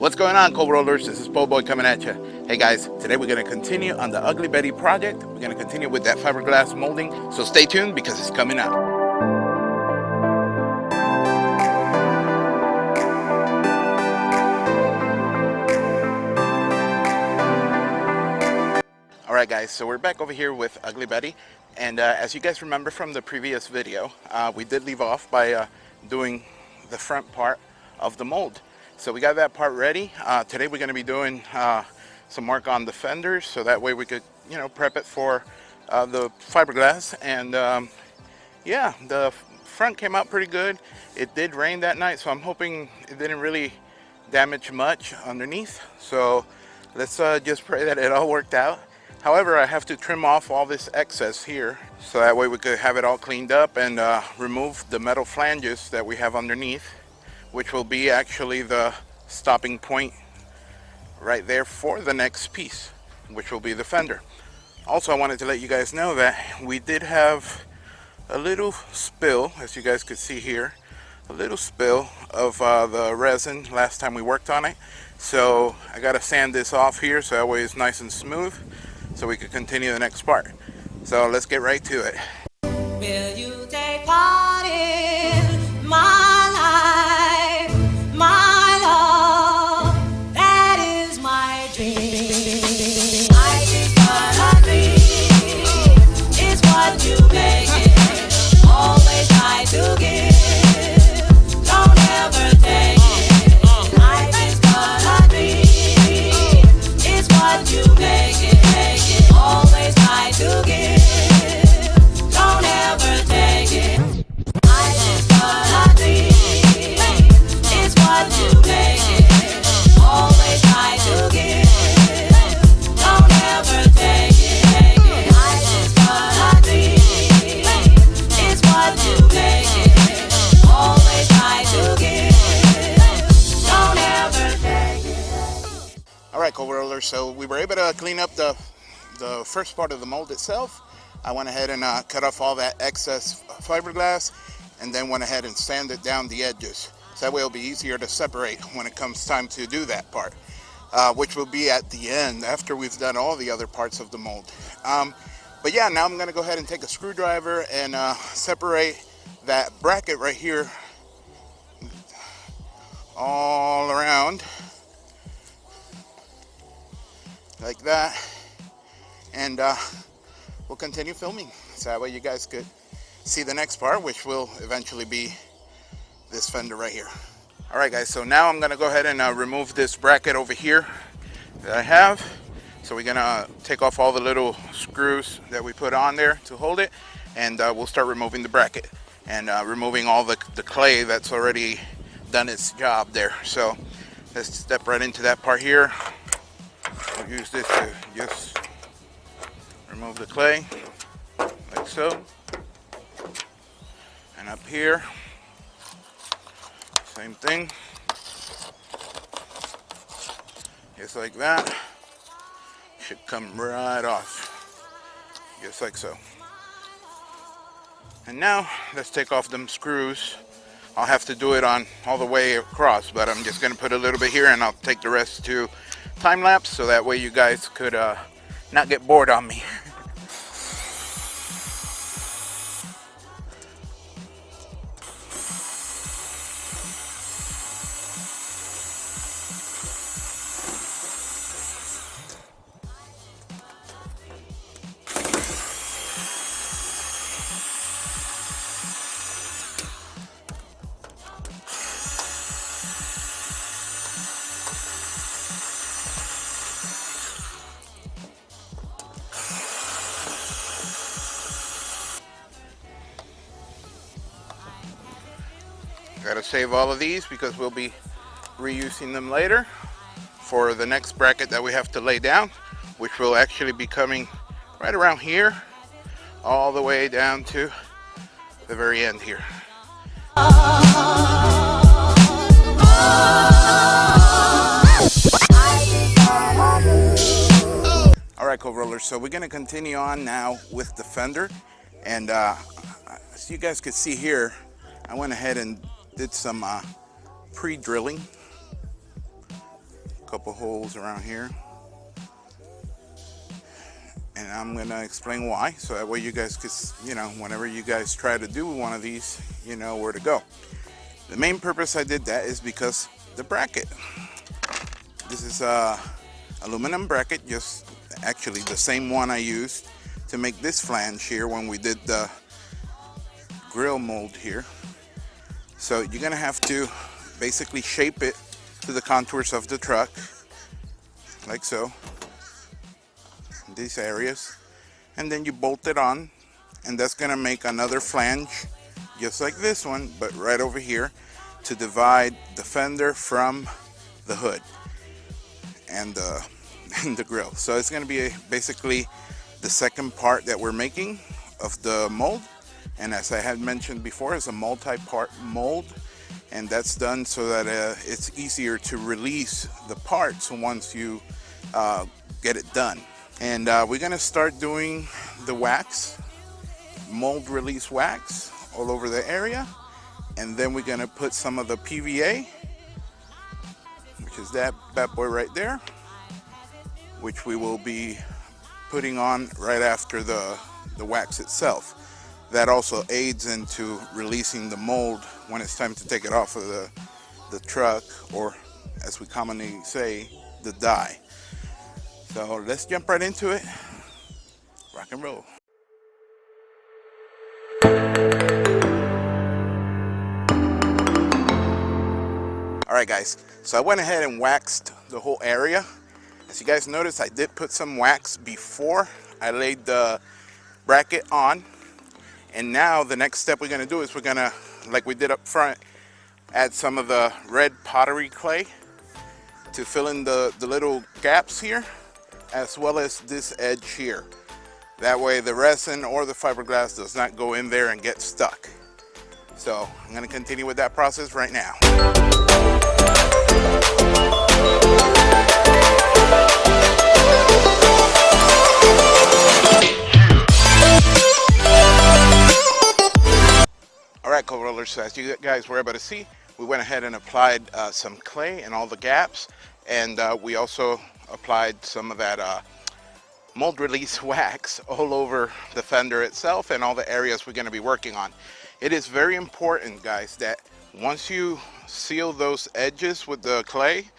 What's going on, cold rollers? This is Po Boy coming at you. Hey guys, today we're going to continue on the Ugly Betty project. We're going to continue with that fiberglass molding, so stay tuned because it's coming up. Alright guys, so we're back over here with Ugly Betty, and as you guys remember from the previous video, we did leave off by doing the front part of the mold. So we got that part ready. Today we're going to be doing some work on the fenders, so that way we could, prep it for the fiberglass. And yeah, the front came out pretty good. It did rain that night, so I'm hoping it didn't really damage much underneath. So let's just pray that it all worked out. However, I have to trim off all this excess here, so that way we could have it all cleaned up and remove the metal flanges that we have underneath, which will be actually the stopping point right there for the next piece, which will be the fender. Also, I wanted to let you guys know that we did have a little spill, as you guys could see here, a little spill of the resin last time we worked on it. So I gotta sand this off here so that way it's nice and smooth, so we could continue the next part. So let's get right to it. Will you take part in my life, my love? That is my dream. Life is but a dream. It's what you make it. Always try to give. Don't ever take it. Life is but a dream. It's what you make it. Always try to give. Don't ever take it. Life is but a dream. It's what you make it. Always try to give. Don't ever take it. Life is but a dream. It's what you make it. Always try to give. Don't ever take it. Alright, cold rollers, so we were able to clean up the first part of the mold itself. I went ahead and cut off all that excess fiberglass, and then went ahead and sanded down the edges, so that way it'll be easier to separate when it comes time to do that part, which will be at the end after we've done all the other parts of the mold. But yeah, now I'm going to go ahead and take a screwdriver and separate that bracket right here all around like that, and we'll continue filming, so that way you guys could see the next part, which will eventually be this fender right here. Alright guys, so now I'm going to go ahead and remove this bracket over here that I have. So we're going to take off all the little screws that we put on there to hold it, and we'll start removing the bracket and removing all the clay that's already done its job there. So let's step right into that part here. We'll use this to just remove the clay, like so. And up here, same thing, just like that. Should come right off, just like so. And now let's take off them screws. I'll have to do it on all the way across, but I'm just going to put a little bit here, and I'll take the rest to time lapse, so that way you guys could not get bored on me. Gotta save all of these because we'll be reusing them later for the next bracket that we have to lay down, which will actually be coming right around here all the way down to the very end here. Alright, co-rollers, so we're gonna continue on now with the fender, and as you guys could see here, I went ahead and did some pre-drilling couple holes around here, and I'm gonna explain why, so that way you guys can, you know, whenever you guys try to do one of these, you know where to go. The main purpose I did that is because the bracket. This is a aluminum bracket, just actually the same one I used to make this flange here when we did the grill mold here. So you're gonna have to basically shape it to the contours of the truck, like so, these areas, and then you bolt it on, and that's gonna make another flange just like this one, but right over here to divide the fender from the hood and the grill. So it's gonna be basically the second part that we're making of the mold, and as I had mentioned before, it's a multi-part mold, and that's done so that it's easier to release the parts once you get it done. And we're gonna start doing the wax, mold release wax all over the area, and then we're gonna put some of the PVA, which is that bad boy right there, which we will be putting on right after the wax itself. That also aids into releasing the mold when it's time to take it off of the truck, or as we commonly say, the die. So let's jump right into it. Rock and roll. Alright guys, so I went ahead and waxed the whole area. As you guys notice, I did put some wax before I laid the bracket on. And now the next step we're going to do is we're going to, like we did up front, add some of the red pottery clay to fill in the little gaps here, as well as this edge here. That way the resin or the fiberglass does not go in there and get stuck. So I'm going to continue with that process right now. Alright, co-rollers, so as you guys were able to see, we went ahead and applied some clay in all the gaps, and we also applied some of that mold release wax all over the fender itself and all the areas we're going to be working on. It is very important, guys, that once you seal those edges with the clay,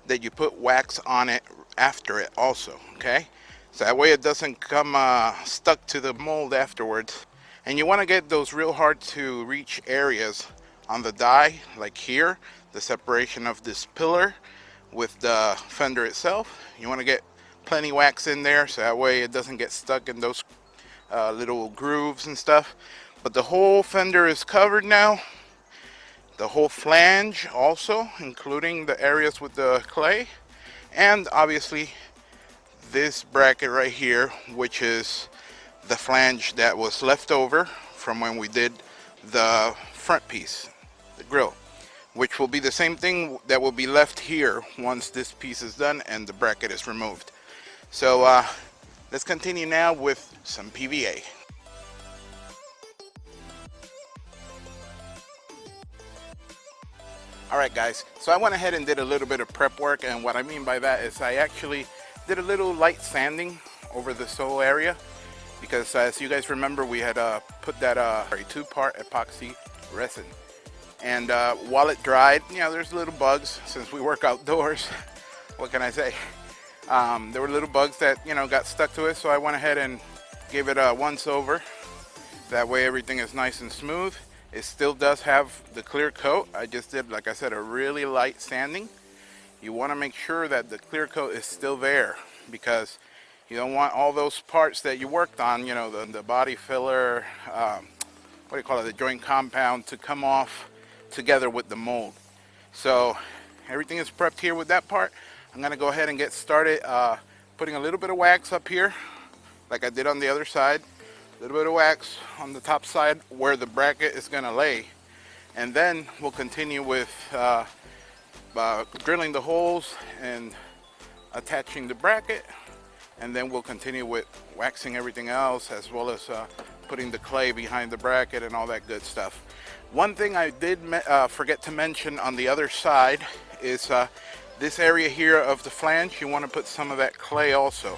that you put wax on it after it also, okay? So that way it doesn't come stuck to the mold afterwards. And you want to get those real hard to reach areas on the die, like here, the separation of this pillar with the fender itself. You want to get plenty wax in there so that way it doesn't get stuck in those little grooves and stuff. But the whole fender is covered now, the whole flange also, including the areas with the clay, and obviously this bracket right here, which is the flange that was left over from when we did the front piece, the grill, which will be the same thing that will be left here once this piece is done and the bracket is removed. So let's continue now with some PVA. Alright guys, so I went ahead and did a little bit of prep work, and what I mean by that is I actually did a little light sanding over this whole area, because as you guys remember, we had put that 2-part epoxy resin, and while it dried, you know, there's little bugs. Since we work outdoors, what can I say, there were little bugs that, you know, got stuck to it, so I went ahead and gave it a once over. That way everything is nice and smooth. It still does have the clear coat. I just did, like I said, a really light sanding. You want to make sure that the clear coat is still there, because you don't want all those parts that you worked on, you know, the body filler, what do you call it, the joint compound, to come off together with the mold. So everything is prepped here with that part. I'm going to go ahead and get started putting a little bit of wax up here, like I did on the other side. A little bit of wax on the top side where the bracket is going to lay, and then we'll continue with drilling the holes and attaching the bracket, and then we'll continue with waxing everything else, as well as putting the clay behind the bracket and all that good stuff. One thing I did forget to mention on the other side is This area here of the flange, you want to put some of that clay also.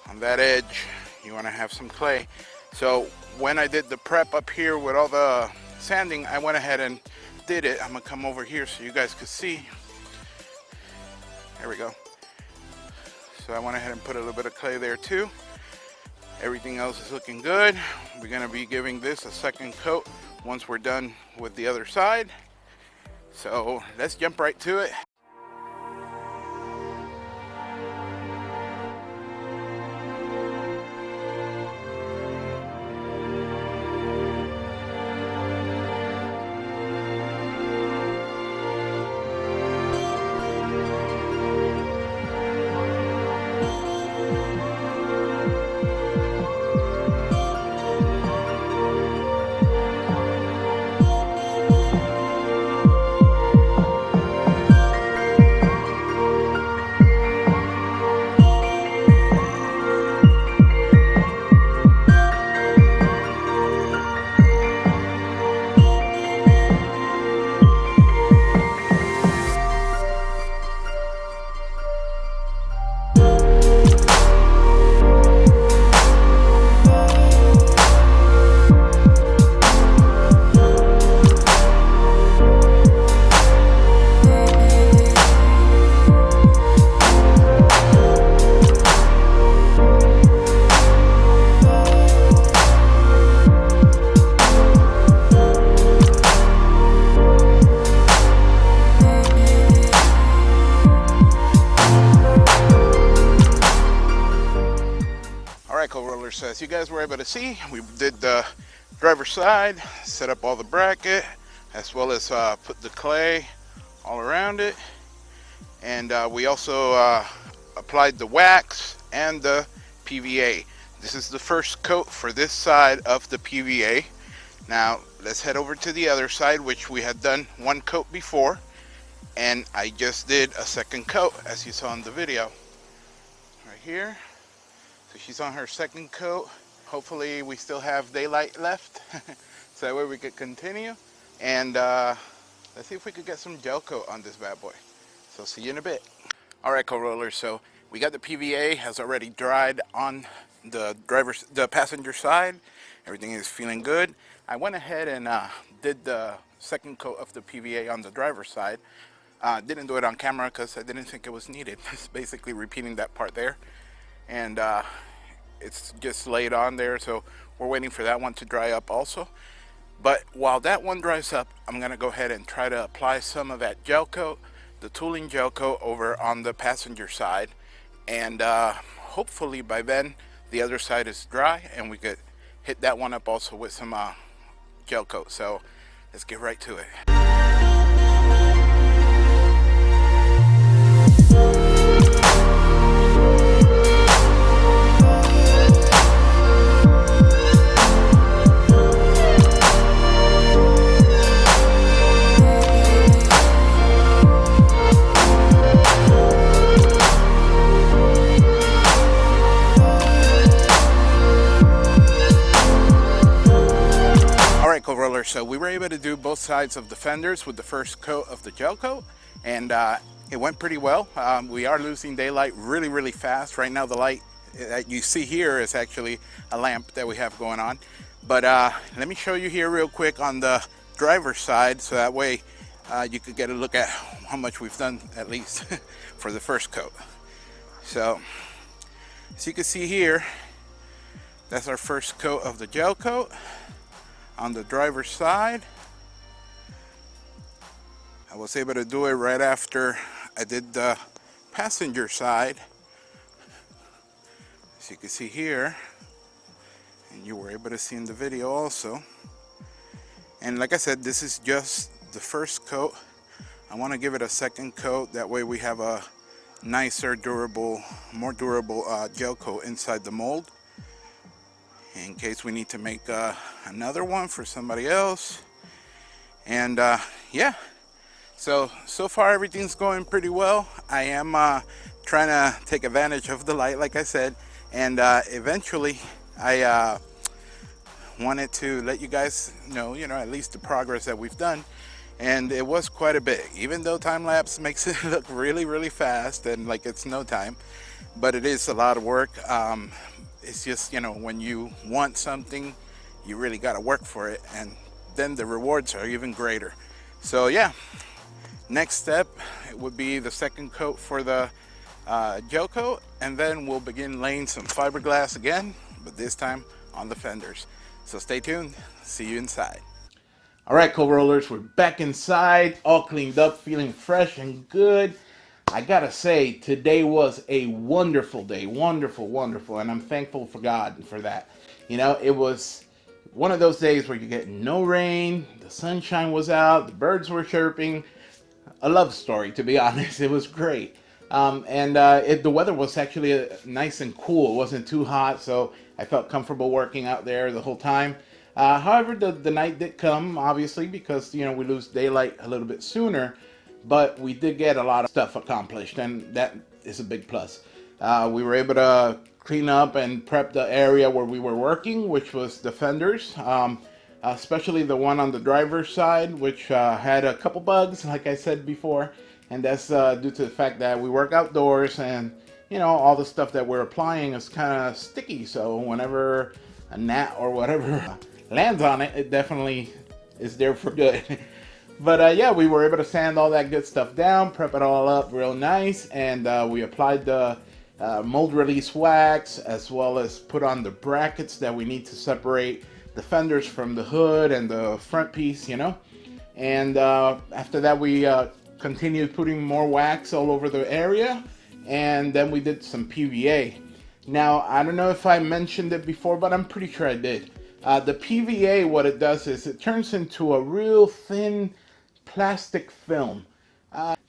On that edge, you want to have some clay. So when I did the prep up here with all the sanding, I went ahead and did it. I'm gonna come over here so you guys could see. There we go. So I went ahead and put a little bit of clay there too. Everything else is looking good. We're gonna be giving this a second coat once we're done with the other side. So let's jump right to it. So as you guys were able to see, we did the driver's side, set up all the bracket, as well as put the clay all around it. And we also applied the wax and the PVA. This is the first coat for this side of the PVA. Now let's head over to the other side, which we had done one coat before, and I just did a second coat, as you saw in the video right here. So she's on her second coat. Hopefully we still have daylight left so that way we could continue. And let's see if we could get some gel coat on this bad boy. So see you in a bit. All right, co-rollers, so we got the PVA has already dried on the passenger side. Everything is feeling good. I went ahead and did the second coat of the PVA on the driver's side. Didn't do it on camera because I didn't think it was needed. It's basically repeating that part there. And it's just laid on there, so we're waiting for that one to dry up also. But while that one dries up, I'm gonna go ahead and try to apply some of that gel coat, the tooling gel coat, over on the passenger side, and hopefully by then the other side is dry and we could hit that one up also with some gel coat. So let's get right to it. So we were able to do both sides of the fenders with the first coat of the gel coat, and it went pretty well. We are losing daylight really fast. Right now the light that you see here is actually a lamp that we have going on. But let me show you here real quick on the driver's side, so that way you could get a look at how much we've done, at least for the first coat. So as you can see here, that's our first coat of the gel coat on the driver's side. I was able to do it right after I did the passenger side, as you can see here, and you were able to see in the video also. And like I said, this is just the first coat. I want to give it a second coat, that way we have a nicer, durable, more durable gel coat inside the mold, in case we need to make another one for somebody else. And yeah, so far everything's going pretty well. I am trying to take advantage of the light, like I said, and eventually I wanted to let you guys know, at least the progress that we've done. and it was quite a bit, even though time-lapse makes it look really, really fast and like it's no time. But it is a lot of work. It's just, you know, when you want something, you really got to work for it, and then the rewards are even greater. So yeah, next step would be the second coat for the gel coat, and then we'll begin laying some fiberglass again, but this time on the fenders. So stay tuned. See you inside. All right, co-rollers, we're back inside, all cleaned up, feeling fresh and good. I gotta say, today was a wonderful day, wonderful, and I'm thankful for God for that. You know, it was one of those days where you get no rain, the sunshine was out, the birds were chirping. A love story, to be honest. It was great. The weather was actually nice and cool. It wasn't too hot, so I felt comfortable working out there the whole time. However, the night did come, obviously, because, you know, we lose daylight a little bit sooner, but we did get a lot of stuff accomplished, and that is a big plus. We were able to clean up and prep the area where we were working, which was the fenders, especially the one on the driver's side, which had a couple bugs, like I said before, and that's due to the fact that we work outdoors, and, you know, all the stuff that we're applying is kind of sticky, so whenever a gnat or whatever lands on it, it definitely is there for good. But yeah, we were able to sand all that good stuff down, prep it all up real nice, and we applied the mold release wax, as well as put on the brackets that we need to separate the fenders from the hood and the front piece, you know. And after that, we continued putting more wax all over the area, and then we did some PVA. Now, I don't know if I mentioned it before, but I'm pretty sure I did. The PVA, what it does is it turns into a real thin plastic film.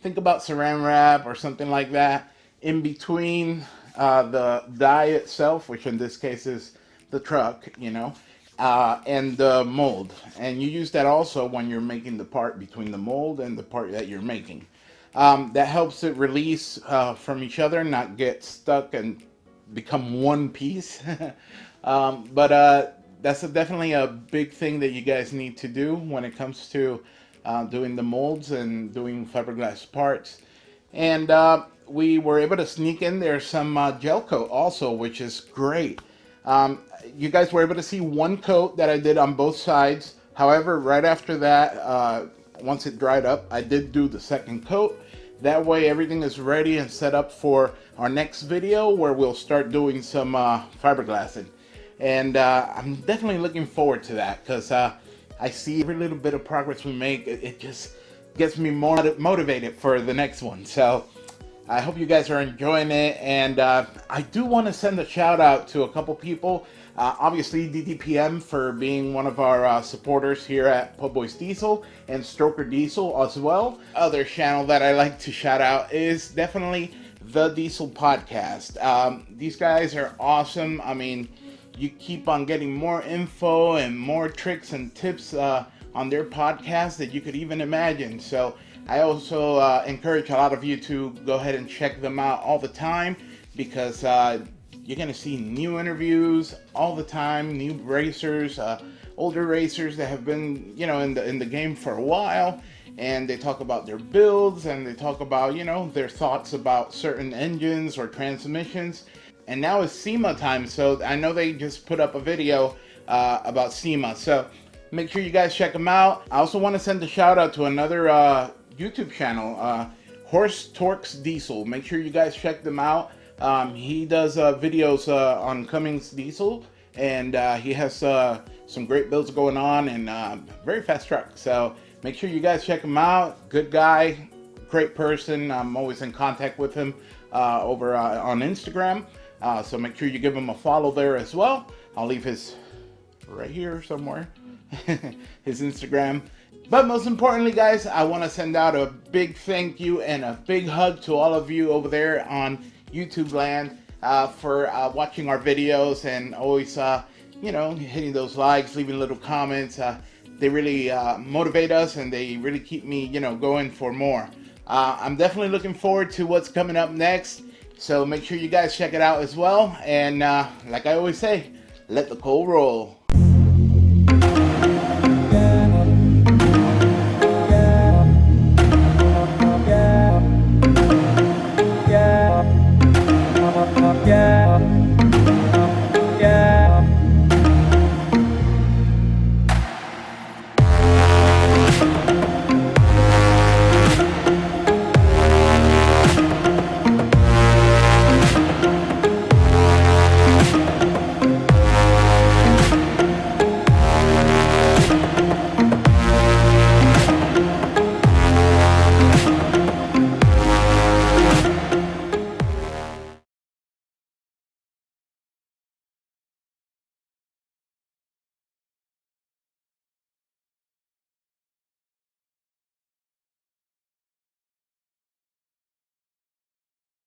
Think about saran wrap or something like that in between the die itself, which in this case is the truck, you know, and the mold. And you use that also when you're making the part between the mold and the part that you're making. That helps it release from each other, not get stuck and become one piece. But that's definitely a big thing that you guys need to do when it comes to doing the molds and doing fiberglass parts. And we were able to sneak in there some gel coat also, which is great. You guys were able to see one coat that I did on both sides. However, right after that, once it dried up, I did do the second coat. That way everything is ready and set up for our next video, where we'll start doing some fiberglassing. And I'm definitely looking forward to that, because I see every little bit of progress we make, it just gets me more motivated for the next one. So I hope you guys are enjoying it, and I do want to send a shout out to a couple people. Obviously DDPM for being one of our supporters here at Po' Boys Diesel, and Stroker Diesel as well. Other channel that I like to shout out is definitely the Diesel Podcast. These guys are awesome. I mean, you keep on getting more info and more tricks and tips on their podcast that you could even imagine. So I also encourage a lot of you to go ahead and check them out all the time, because you're going to see new interviews all the time, new racers, older racers that have been, you know, in the game for a while, and they talk about their builds, and they talk about, you know, their thoughts about certain engines or transmissions. And now it's SEMA time, so I know they just put up a video about SEMA, so make sure you guys check them out. I also want to send a shout out to another YouTube channel, Horse Torques Diesel. Make sure you guys check them out. He does videos on Cummins Diesel, and he has some great builds going on, and very fast truck. So make sure you guys check him out. Good guy, great person. I'm always in contact with him over on Instagram. So make sure you give him a follow there as well. I'll leave his right here somewhere, his Instagram. But most importantly, guys, I want to send out a big thank you and a big hug to all of you over there on YouTube land for watching our videos, and always, you know, hitting those likes, leaving little comments. They really motivate us, and they really keep me, you know, going for more. I'm definitely looking forward to what's coming up next. So make sure you guys check it out as well. And like I always say, let the coal roll.